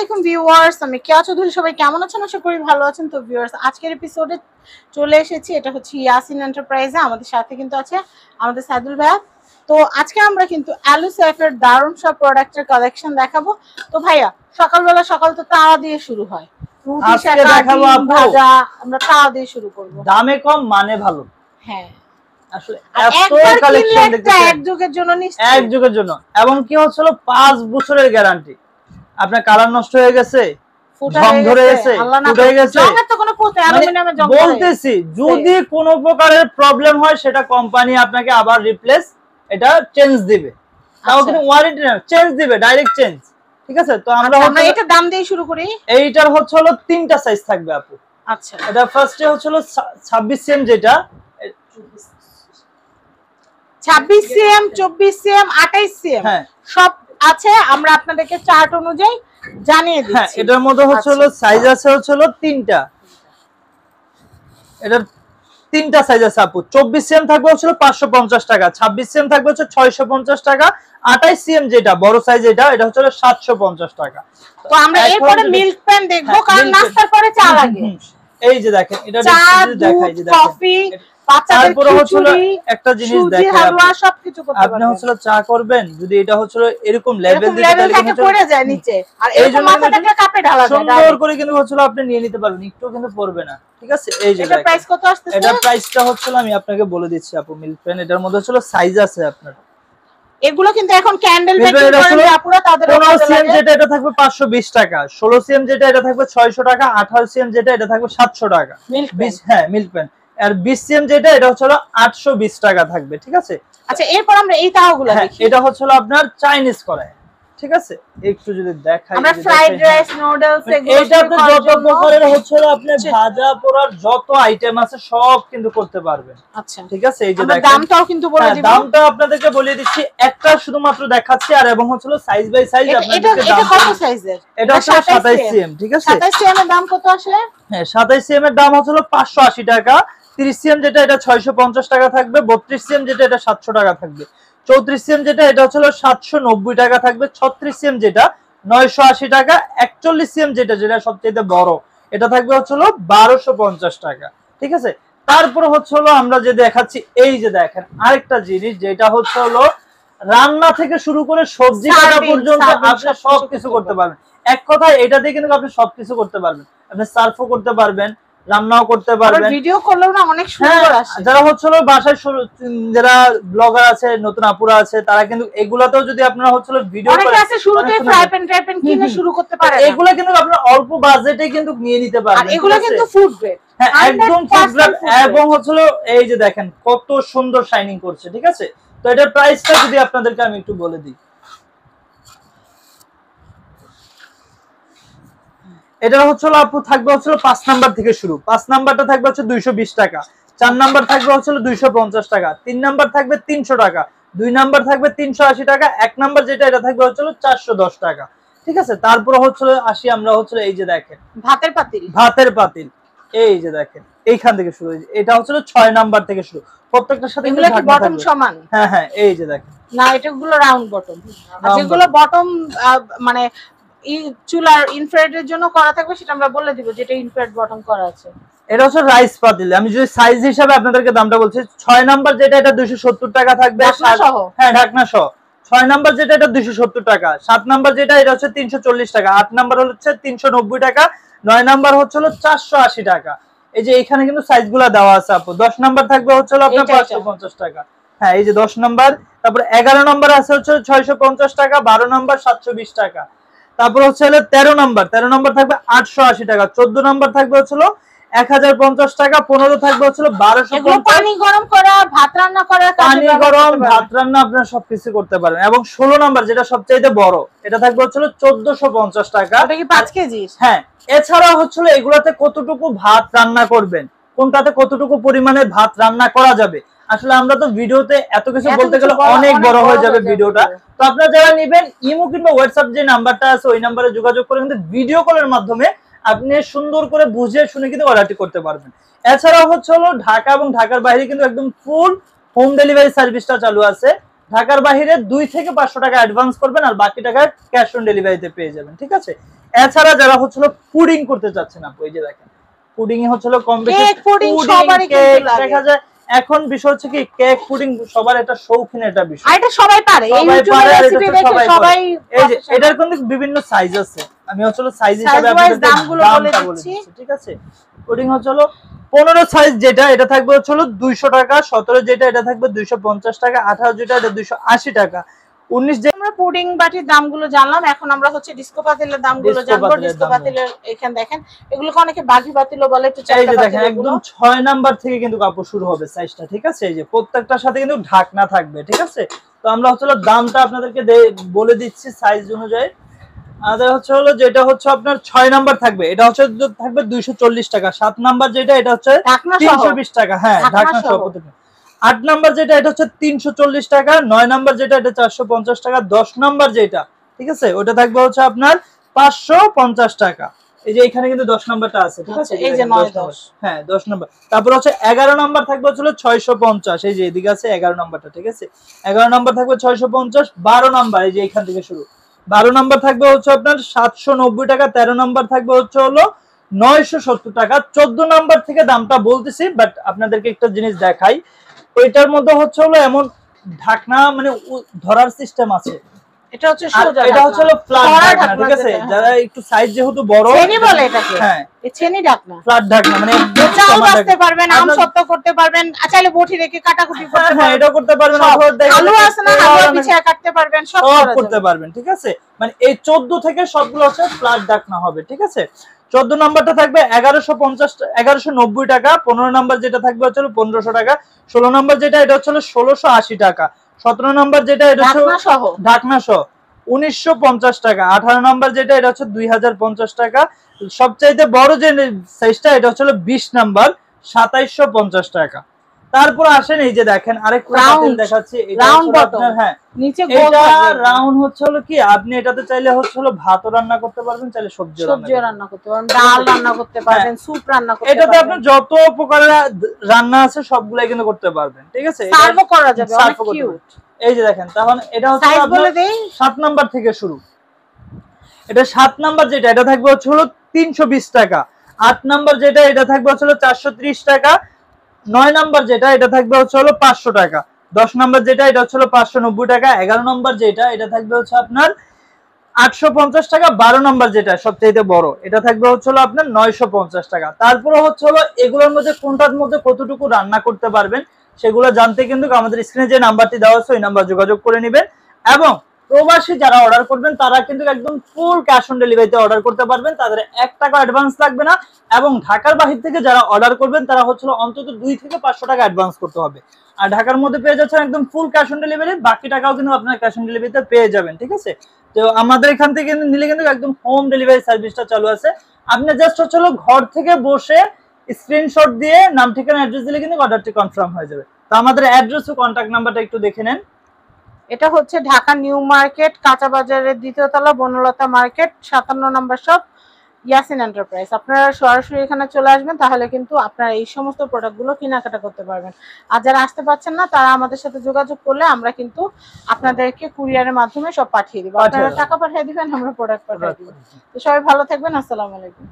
আলাইকুম ভিউয়ার্স, আমি কেয়া চৌধুরী। সবাই কেমন আছেন? আশা করি ভালো আছেন। তো ভিউয়ার্স, আজকের এপিসোডে চলে এসেছি। এটা হচ্ছে ইয়াসিন এন্টারপ্রাইজে। আমাদের সাথে কিন্তু আছে আমাদের সাইদুল ভাইয়া। তো আজকে আমরা কিন্তু অ্যালুসেফের দারুণ সব প্রোডাক্টের কালেকশন দেখাবো। তো ভাইয়া, সকাল তো তাওয়া দিয়ে শুরু হয়। আজকে দেখাবো ভাজা, আমরা তাওয়া দিয়ে শুরু করব। দামে কম মানে ভালো। হ্যাঁ, আসলে এত কালেকশন দেখতেছেন এক যুগের জন্য, নিশ্চয়ই এক যুগের জন্য। এবং কি হচ্ছিল 5 বছরের গ্যারান্টি। আপনার কালার নষ্ট হয়ে গেছে, জং ধরে গেছে, ফুটে গেছে, জংয়ের তো কোনো পোতে অ্যালুমিনিয়ামের জং। বলতেছি যদি কোনো প্রকারের প্রবলেম হয় সেটা কোম্পানি আপনাকে আবার রিপ্লেস এটা চেঞ্জ দিবে। তাও কিন্তু ওয়ারেন্টি না, চেঞ্জ দিবে, ডাইরেক্ট চেঞ্জ। ঠিক আছে? তো আমরা এটা দাম দিয়ে শুরু করি। এইটার হচ্ছে হলো 3টা সাইজ থাকবে আপু। আচ্ছা, এটা ফার্স্টে হচ্ছে হলো 26 সিএম, যেটা 26 সিএম, 24 সিএম, 28 সিএম সব আছে। আমরা আপনাদেরকে চার্ট অনুযায়ী জানিয়ে দিচ্ছি। হ্যাঁ, এটার মধ্যে হচ্ছে হলো সাইজ আছে হচ্ছে হলো 3টা। এটার 3টা সাইজ আছে আপু। 24 সিএম থাকবে হচ্ছে 550 টাকা, 26 সিএম থাকবে হচ্ছে 650 টাকা, 28 সিএম যেটা বড় সাইজ এটা হচ্ছে 750 টাকা। তো আমরা এরপরে মিল্ক প্যান দেখবো, কারণ নাস্তার পরে চা লাগে। এই যে দেখেন, এটা দেখাই যে দেখেন কফি, তারপরে হচ্ছে একটা জিনিস দেখেন, হালুয়া সবকিছু করতে পারবেন। আপনি হচ্ছে চা করবেন, যদি এটা হচ্ছে এরকম লেভেল দিতে তাহলে কিন্তু পড়ে যায় নিচে, আর এরকম মাথাটাকে কাপে ঢালা যায় সুন্দর করে কিন্তু হচ্ছে আপনি নিয়ে নিতে পারবেন, একটু কিন্তু পড়বে না। ঠিক আছে? এই যে এটা প্রাইস কত আসছে? এটা প্রাইসটা হচ্ছে আমি আপনাকে বলে দিচ্ছি আপু। মিল্ক প্যান এটার মধ্যে হচ্ছে সাইজ আছে আপনার। এগুলো কিন্তু এখন ক্যান্ডেল মেকিং করেন আপুরা, তাদের 15 সিএম যেটা এটা থাকবে 520 টাকা, 16 সিএম যেটা এটা থাকবে 600 টাকা, 18 সিএম যেটা এটা থাকবে 700 টাকা। হ্যাঁ, মিল্ক প্যান। আর 20 সিএম যেটা এটা হচ্ছে 820 টাকা থাকবে। ঠিক আছে? আচ্ছা, এরপর আমরা এই তাওয়াগুলো দেখি। এটা হচ্ছে আপনার চাইনিজ কড়াই। ঠিক আছে? একটু যদি দেখাই, আমরা ফ্রাইড রাইস, নুডলস, এটাতে যত প্রকারের হচ্ছে আপনি ভাজা পোড়ার যত আইটেম আছে সব কিন্তু করতে পারবেন। আচ্ছা, ঠিক আছে? এই যে দেখেন, দামটাও কিন্তু বলে দিব। দামটা আপনাদেরকে বলে দিচ্ছি, একটা শুধুমাত্র দেখাচ্ছি, আর এবং হচ্ছে সাইজ বাই সাইজ আপনাদেরকে দাম। এটা কত সাইজের? এটা হচ্ছে 27 সিএম। ঠিক আছে? 27 সিএম এর দাম কত আসে? হ্যাঁ, 27 সিএম এর দাম হচ্ছে 580 টাকা। 30 সিএম যেটা এটা 650 টাকা থাকবে, 32 সিএম যেটা এটা 700 টাকা থাকবে, 34 সিএম যেটা এটা হচ্ছে 790 টাকা থাকবে, 36 সিএম যেটা 980 টাকা, 41 সিএম যেটা সবচেয়ে বড় এটা থাকবে হচ্ছে 1250 টাকা। ঠিক আছে? তারপর হচ্ছে আমরা যে দেখাচ্ছি, এই যে দেখেন আরেকটা জিনিস, যেটা হচ্ছে রান্না থেকে শুরু করে সবজি কাটা পর্যন্ত আপনি সবকিছু করতে পারবেন। এক কথায় এটা দিয়ে কিন্তু আপনি সবকিছু করতে পারবেন। আপনি সার্ভও করতে পারবেন, রান্নাও করতে পারবেন, ভিডিও করলেও না অনেক সুন্দর আসে। যারা হচ্ছে বাসায় যারা ব্লগার আছে, নতুন আপুরা আছে, তারা কিন্তু এগুলাতেও যদি আপনারা হচ্ছে ভিডিও করেন, অনেকে আছে শুরুতে ফ্রাই প্যান কিনে শুরু করতে পারে। এগুলা কিন্তু আপনারা অল্প বাজেটে কিন্তু নিয়ে নিতে পারবেন। আর এগুলো কিন্তু ফুড গ্রেড। হ্যাঁ, একদম ফুড গ্রেড। এবং হচ্ছে এই যে দেখেন কত সুন্দর শাইনিং করছে। ঠিক আছে? তো এটার প্রাইসটা যদি আপনাদেরকে আমি একটু বলে দিই, এটা হচ্ছে আপু থাকবে হচ্ছে 5 নাম্বার থেকে শুরু। 5 নাম্বারটা থাকবে হচ্ছে 220 টাকা, 4 নাম্বার থাকবে হচ্ছে 250 টাকা, 3 নাম্বার থাকবে 300 টাকা, 2 নাম্বার থাকবে 380 টাকা, 1 নাম্বার যেটা এটা থাকবে হচ্ছে 410 টাকা। ঠিক আছে? তারপর হচ্ছে আসি আমরা হচ্ছে এই যে দেখেন ভাতের পাতিল। এই যে দেখেন এইখান থেকে শুরু, এটা হচ্ছে 6 নাম্বার থেকে শুরু। প্রত্যেকটার সাথে এগুলো কি বটম সমান? হ্যাঁ হ্যাঁ, এই যে দেখেন, না এটাগুলো রাউন্ড বটম। আর যেগুলো বটম মানে চুলার ইনফ্রারেডের জন্য করা থাকবে সেটা আমরা বলে দিব, যেটা ইনফ্রারেড বটম করা আছে। এটা হচ্ছে রাইস পাতিল। আমি যদি সাইজ হিসাবে আপনাদেরকে দামটা বলছি, 6 নাম্বার যেটা এটা 270 টাকা থাকবে, হ্যাঁ ঢাকনা সহ। 6 নাম্বার যেটা এটা 270 টাকা, 7 নাম্বার যেটা এটা হচ্ছে 340 টাকা, 8 নাম্বার হচ্ছে 390 টাকা, 9 নাম্বার হচ্ছে 480 টাকা। এই যে এখানে কিন্তু সাইজগুলো দেওয়া আছে আপু। 10 নাম্বার থাকবে হচ্ছে আপনার 550 টাকা। হ্যাঁ, এই যে 10 নাম্বার। তারপর 11 নাম্বার আছে হচ্ছে 650 টাকা, 12 নাম্বার 720 টাকা। তারপর হচ্ছে 13 নাম্বার, 13 নাম্বার থাকবে 880 টাকা, 14 নাম্বার থাকবে হচ্ছে 1050 টাকা, 15 থাকবে হচ্ছে 1250। পানি গরম করা, ভাত রান্না করা, পানি গরম, ভাত রান্না আপনারা সবকিছু করতে পারবেন। এবং 16 নাম্বার যেটা সবচেয়ে বড়, এটা থাকবে হচ্ছে 1450 টাকা। এটা কি 5 কেজি? হ্যাঁ। এছাড়া হচ্ছে এগুলাতে কতটুকু ভাত রান্না করবেন, কোনটাতে কতটুকু পরিমাণে ভাত রান্না করা যাবে, আসলে আমরা তো ভিডিওতে এত কিছু বলতে গেলে অনেক বড় হয়ে যাবে ভিডিওটা। তো আপনারা যারা নেবেন, ইমো কিংবা হোয়াটসঅ্যাপ যে নাম্বারটা আছে ওই নাম্বারে যোগাযোগ করে কিন্তু ভিডিও কলের মাধ্যমে আপনি সুন্দর করে বুঝে শুনে কিন্তু অর্ডারটি করতে পারবেন। এছাড়া হচ্ছে ঢাকা এবং ঢাকার বাইরে কিন্তু একদম ফুল হোম ডেলিভারি সার্ভিসটা চালু আছে। ঢাকার বাইরে 2 থেকে 500 টাকা অ্যাডভান্স করবেন আর বাকি টাকা ক্যাশ অন ডেলিভারিতে পেয়ে যাবেন, ঠিক আছে। এছাড়া যারা হচ্ছিল পুডিং করতে চাচ্ছেন আপু, এই যে দেখেন পুডিং এ হচ্ছিল কম বেশি কেক পুডিং সবারই কিন্তু লাগে। দেখা যায় এখন বিষয় হচ্ছে কি কেক পুডিং সবার একটা শৌখিন একটা বিষয়, আর এটা সবাই পারে, এই ইউটিউবে রেসিপি দেখে সবাই। এই যে এটার কিন্তু বিভিন্ন সাইজ আছে, আমি হচ্ছিল সাইজ হিসাবে আপনাদের দামগুলো বলে দিচ্ছি, ঠিক আছে। পুডিং হচ্ছিল 15 সাইজ যেটা এটা থাকবে হচ্ছিল 200 টাকা, 17 যেটা এটা থাকবে 250 টাকা, 18 যেটা এটা 280 টাকা, 19 যে আমরা পুডিং বাটির দামগুলো জানলাম। এখন আমরা হচ্ছে ডিস্কো পাতিলের দামগুলো জানবো। ডিস্কো পাতিলের এখানে দেখেন এগুলোকে অনেকে বাঘি পাতিলও বলে, একটু এই যে দেখেন একদম 6 নাম্বার থেকে কিন্তু কাপড় শুরু হবে সাইজটা, ঠিক আছে। এই যে প্রত্যেকটার সাথে কিন্তু ঢাকনা থাকবে, ঠিক আছে। তো আমরা হচ্ছে দামটা আপনাদেরকে বলে দিচ্ছি সাইজ অনুযায়ী। আমাদের হচ্ছে হলো যেটা হচ্ছে আপনার 6 নাম্বার থাকবে, এটা হচ্ছে থাকবে 240 টাকা, 7 নাম্বার যেটা এটা হচ্ছে 320 টাকা, হ্যাঁ ঢাকনা সহ। 8 নাম্বার যেটা এটা হচ্ছে 340 টাকা, 9 নাম্বার যেটা এটা 450 টাকা, 10 নাম্বার যেটা, ঠিক আছে, ওটা থাকবে হচ্ছে আপনার 550 টাকা। এই যে এখানে কিন্তু 10 নাম্বারটা আছে, ঠিক আছে, এই যে 9 10, হ্যাঁ 10 নাম্বার। তারপর হচ্ছে 11 নাম্বার থাকবে হচ্ছে 650, এই যে এদিকে আছে 11 নাম্বারটা, ঠিক আছে। 11 নাম্বার থাকবে 650, 12 নাম্বার এই যে এখান থেকে শুরু, 12 নাম্বার থাকবে হচ্ছে আপনার 790 টাকা, 13 নাম্বার থাকবে হচ্ছে হলো 970 টাকা। 14 নাম্বার থেকে দামটা বলতেছি, বাট আপনাদেরকে একটা জিনিস দেখাই, ওইটার মধ্যে হচ্ছে হলো এমন ঢাকনা মানে ধরার সিস্টেম আছে, এটা হচ্ছে সোজা, এটা হচ্ছে হলো ফ্ল্যাট ঢাকনা, ঠিক আছে। যারা একটু সাইজ যেহেতু বড় ছেনি বলে এটাকে, হ্যাঁ এই ছেনি ঢাকনা, ফ্ল্যাট ঢাকনা মানে চাল বাছতে পারবেন, আম সত্য করতে পারবেন, চাইলে বটি রেখে কাটাকুটি করতে পারবেন, হ্যাঁ এটা করতে পারবেন, আলু আছে না আলু পিছিয়ে কাটতে পারবেন, সব করতে পারবেন, ঠিক আছে। মানে এই 14 থেকে সবগুলো হচ্ছে ফ্ল্যাট ঢাকনা হবে, ঠিক আছে। 14 নাম্বারটা থাকবে 1190 টাকা, 15 নাম্বার যেটা থাকবে হচ্ছে 1500 টাকা, 16 নাম্বার যেটা এটা হচ্ছে 1680 টাকা, 17 নাম্বার যেটা এটা হচ্ছে ঢাকনা সহ 1950 টাকা, 18 নাম্বার যেটা এটা হচ্ছে 2050 টাকা, সবচাইতে বড় যে সাইজটা এটা হচ্ছে 20 নাম্বার 2750 টাকা। তারপর আসেন এই যে দেখেন আরেকটা পাতিল দেখাচ্ছি, এটা হচ্ছে আপনার হ্যাঁ নিচে গোল, এটা রাউন্ড হচ্ছে হলো কি আপনি এটাতে চাইলে হচ্ছে হলো ভাতও রান্না করতে পারবেন, চাইলে সবজিও রান্না করতে পারবেন, ডাল রান্না করতে পারবেন, স্যুপ রান্না করতে পারবেন, এটাতে আপনি যত প্রকারের রান্না আছে সবগুলাই কিন্তু করতে পারবেন, ঠিক আছে। সার্ভও করা যাবে, অনেক কিউট। এই যে দেখেন তখন এটা হচ্ছে সাইজ বলে দেই, 7 নাম্বার থেকে শুরু, এটা 7 নাম্বার যেটা এটা থাকবে হচ্ছে হলো 320 টাকা, 8 নাম্বার যেটা এটা থাকবে হচ্ছে হলো 430 টাকা, 9 নাম্বার যেটা এটা থাকবে হচ্ছে হলো 500 টাকা, 10 নাম্বার যেটা এটা হচ্ছে হলো 590 টাকা, 11 নাম্বার যেটা এটা থাকবে হচ্ছে আপনার 850 টাকা, 12 নাম্বার যেটা সবচেয়ে বড় এটা থাকবে হচ্ছে হলো আপনার 950 টাকা। তারপরে হচ্ছে হলো এগুলোর মধ্যে কোনটার মধ্যে কতটুকু রান্না করতে পারবেন সেগুলো জানতে কিন্তু আমাদের স্ক্রিনে যে নাম্বারটি দেওয়া আছে ওই নাম্বার যোগাযোগ করে নেবেন। এবং প্রবাসী যারা অর্ডার করবেন তারা কিন্তু একদম ফুল ক্যাশ অন ডেলিভারিতে অর্ডার করতে পারবেন, তাদের 1 টাকা অ্যাডভান্স লাগবে না। এবং ঢাকার বাহির থেকে যারা অর্ডার করবেন তারা হচ্ছে অন্তত 2 থেকে 500 টাকা অ্যাডভান্স করতে হবে। আর ঢাকার মধ্যে পেয়ে যাচ্ছেন একদম ফুল ক্যাশ অন ডেলিভারি, বাকি টাকাও কিন্তু আপনারা ক্যাশ অন ডেলিভারিতে পেয়ে যাবেন, ঠিক আছে। তো আমাদের এখান থেকে নিলে কিন্তু একদম হোম ডেলিভারি সার্ভিসটা চালু আছে। আপনি জাস্ট হচ্ছে ঘর থেকে বসে স্ক্রিনশট দিয়ে নাম ঠিকানা অ্যাড্রেস দিলে কিন্তু অর্ডারটি কনফার্ম হয়ে যাবে। তো আমাদের অ্যাড্রেস ও কন্টাক্ট নাম্বারটা একটু দেখে নেন। এটা হচ্ছে ঢাকা নিউ মার্কেট, কাঁচা বাজারের 2য় তলা, বনলতা মার্কেট, 57 নম্বর শপ, ইয়াসিন এন্টারপ্রাইজ। আপনারা সরাসরি এখানে চলে আসবেন, তাহলে কিন্তু আপনারা এই সমস্ত প্রোডাক্টগুলো কেনাকাটা করতে পারবেন। আর যারা আসতে পারছেন না তারা আমাদের সাথে যোগাযোগ করলে আমরা কিন্তু আপনাদেরকে কুরিয়ারের মাধ্যমে সব পাঠিয়ে দিব। আপনারা টাকা পাঠিয়ে দিবেন, আমরা প্রোডাক্ট পাঠিয়ে দিব। তো সবাই ভালো থাকবেন, আসসালামু আলাইকুম।